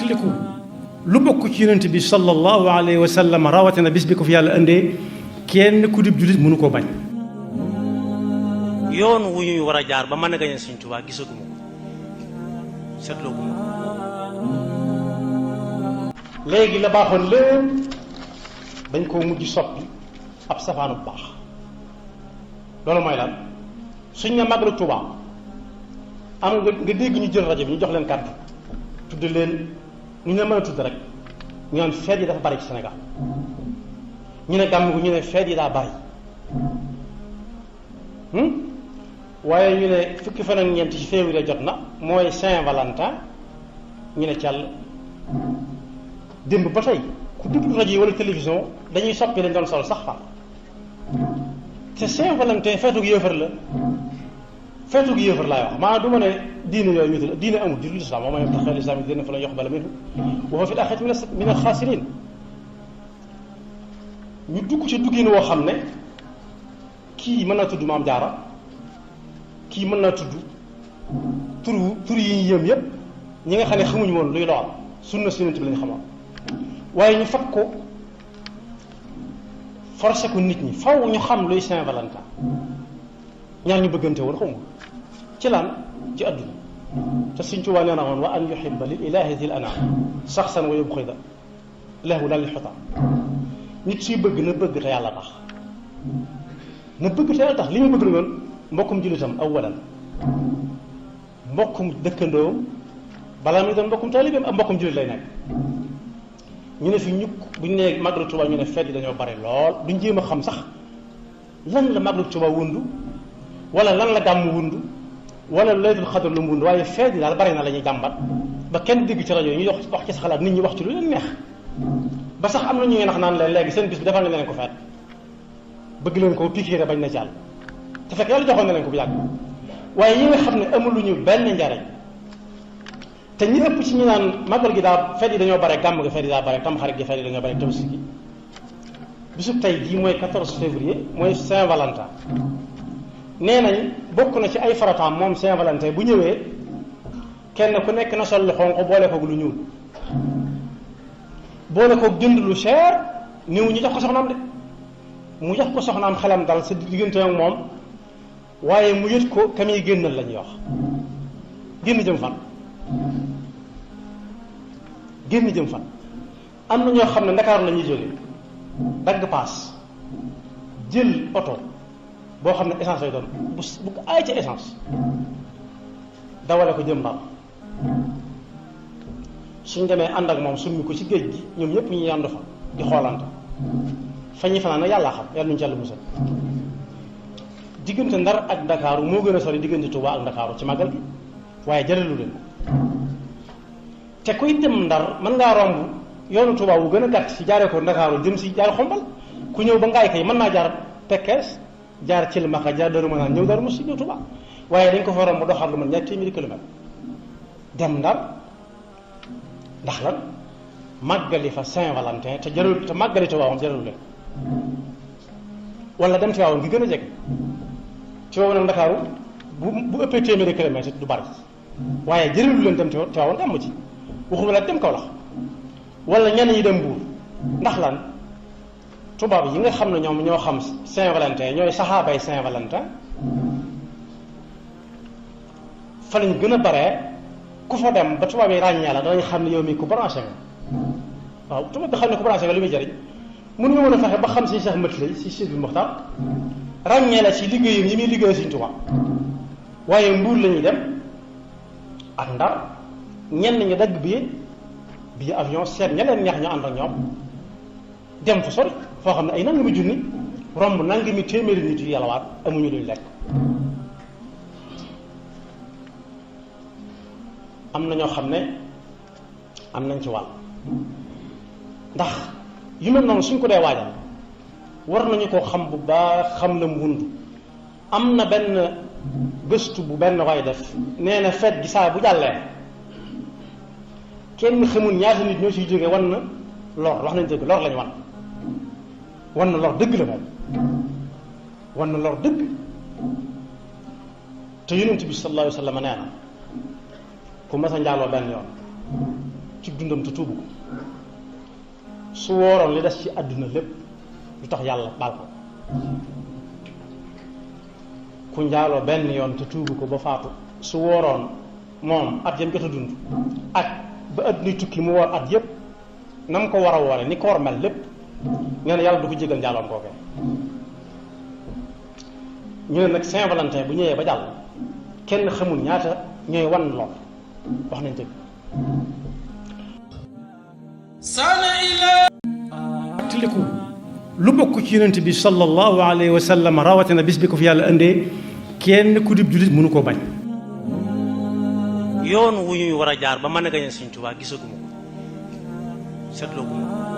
fàttaliku lu bokk ci yonent bi sallallahu alayhi wa sallam rawatina bis bi ko fi yàlla indee kenn ku dib jullit mënu koo bañ. yoon wu ñuy war a jaar ba mën a gañe Sëñ Tuubaa gisaguma ko seetlooguma ko. léegi la baaxoon lépp dañ koo mujj soppi ab safaanu bu baax loolu mooy lan suñ ne màggalu Tuubaa am nga dégg ñu jël rajo bi ñu jox leen kàddu tudd leen ñu ne mën a tudd rek ñu naan feet yi dafa bari ci Sénégal ñu ne gàmm gu ñu ne feet yi daa bari waaye ñu ne fukki fan ak ñeent ci février jot na mooy Saint-Valentin ñu ne càll démb ba tey ku déglu rajo yi wala télévision dañuy soppi lañ doon sol sax far te Saint-Valentin feetu gu yëfër la feetu gu yëfër laay wax maanaam du ma ne diine yooyu ñu tudd diine amul di lu islam moom tax xel islam yi dina fa la yox bala minhu wa huwa fil aaxirati min al-xaasiriin ñu dugg ci duggin woo xam ne kii mën naa tudd Maam Jaara kii mën naa tudd tur yi ñu yëm yëpp ñi nga xam ne xamuñu woon luy lool sunna si Yonent bi lañu xamoon waaye ñu fat ko forcé ko nit ñi faw ñu xam luy Saint-Valentin ñaar ñu bëggante woon xaw ma ci lan ci àdduna te Sëñ Tuubaa nee na woon wa an yuhibba lil ilaahi zil anaam saxsan wa yubxida lahu lan li xutaa nit suy bëgg na bëgg te yàlla tax na bëgg te yàlla tax li ñu bëgg na woon mbokkum jullitam awalan mbokkum dëkkandoom balaa muy doon mbokkum taalibeem ak mbokkum jullit lay nekk ñu ne fi ñukk bu ñu nee Màggalu Tuubaa ñu ne feet yi dañoo bare lool duñ jéem a xam sax lan la Màggalu Tuubaa wundu wala lan la gàmm wundu wala Laylatul Qadr lu mu wundu waaye feet yi daal bare na la ñuy jàmbat ba kenn dégg ci rajo yi ñu wax ci sa xalaat nit ñi wax ci lu leen neex ba sax am na ñu ngi nax naan leen léegi seen bis bi defal na leen ko feet bëgg leen ko pikiire bañ na ci àll te fekk yàlla joxoon na leen ko bu yàgg waaye yi nga xam ne amuluñu benn njariñ te ñi ëpp ci ñu naan màggal gi daa feet yi dañoo bare gàmm gi feet yi daa bare tamxarit gi feet yi dañoo bare tabaski gi bisu tey jii mooy 14 février mooy Saint-Valentin nee nañ bokk na ci ay farataam moom Saint-Valentin bu ñëwee kenn ku nekk na sol lu xonq boole koog lu ñuul boole koog jënd lu cher néew ñu jox ko soxnaam de mu jox ko soxnaam xelam dal sa diggante ak moom waaye mu yët ko ka muy génnal la ñuy wax génn jëm fan génn jëm fan am na ñoo xam ne Ndakaaru la ñuy jóge dagg paas jël oto boo xam ne essence lay doon bu aay ca essence dawale ko jëm Ndar suñ demee ànd ak moom summi ko ci géej gi ñoom ñëpp ñu yandu fa di xoolante fa ñuy fanaan nag yàllaa xam yàlla nuñu ci yàlla musal diggante Ndar ak Ndakaaru moo gën a sori diggante Tuubaa ak Ndakaaru ci màggal gi waaye jaralu leen te kuy dem Ndar mën ngaa romb yoonu Tuubaa wu gën a gàtt ci jaaree ko Ndakaaru jëm si jaar Xombal ku ñëw ba ngaay kay mën naa jaar Pekes jaar Cilmaxa jaar Daaru Manaan ñëw Daaru Musti ñëw Tuubaa waaye dañ ko fa romb doxal lu man ñaar téeméeri kilomètre dem Ndar ndax lan màggali fa Saint-Valentin te jarul te màggali Tuubaa moom jaralu leen wala dem Tiwaawan gi gën a jege Tiwaawan ak Ndakaaru bu ëppee téeméeri kilomètre du bari waaye jëriñu leen dem Tiwaawan gàmmu ci waxuma la dem Kawlax wala ñenn ñi dem Mbuur ndax lan tubaab yi nga xam ne ñoom ñoo xam Saint-Valentin ñooy saxaabay Saint-Valentin fa lañ gën a baree ku fa dem ba tubaab yi ràññee la danañ xam ne yow mii ku branché nga waaw tubaab bi xam ne ku branché nga li muy jëriñ mënuñu mën a fexe ba xam si Cheikh Mat Lay si Sidi Muxtaar ràññee la ci liggéeyam yi muy liggéey Sëñ Tuubaa waaye Mbuur la ñuy dem ak Ndar ñenn ñi dagg bii avion seet ña leen neex ñu ànd ak ñoom dem fu sori foo xam ne ay nangami junni romb nangami téeméeri nit yu yàllawaat amuñu luñ lekk am na ñoo xam ne am nañ ci wàll ndax yu mel noonu suñ ko dee waajal war nañu ko xam bu baax xam la mu wund am na benn gëstu bu benn waay def nee na feet gi saa bu jàllee kenn xamul ñaata nit ñoo ciy jóge wan na lor wax nañ dëgg lor lañu wan na lor dëgg la moom wan na lor dëgg te yonent bi sallallahu alayhi wa sallam nee na ku mas a njaaloo benn yoon ci dundam te tuubu ko su wooroon li des ci àdduna lépp lu tax yàlla baal ko ku njaaloo benn yoon te tuubu ko ba faatu su wooroon moom at yam jot a dund ak ba àdduna tukki mu woor at yépp na mu ko war a woore ni ko war mel lépp nee na yàlla du ko jégal njaaloon kookee ñu ne nag Saint-Valentin bu ñëwee ba jàll kenn xamul ñaata ñooy wan lool wax nañ dëgg tiliku lu bokk ci yonent bi sallallahu alayhi wa sallam rawatina bis bi ko fi yàlla indee kenn ku dib jullit mënu koo bañ yoon wu ñuy war a jaar ba mën a gañe Sëñ Tuubaa gisaguma ko seetloo guma ko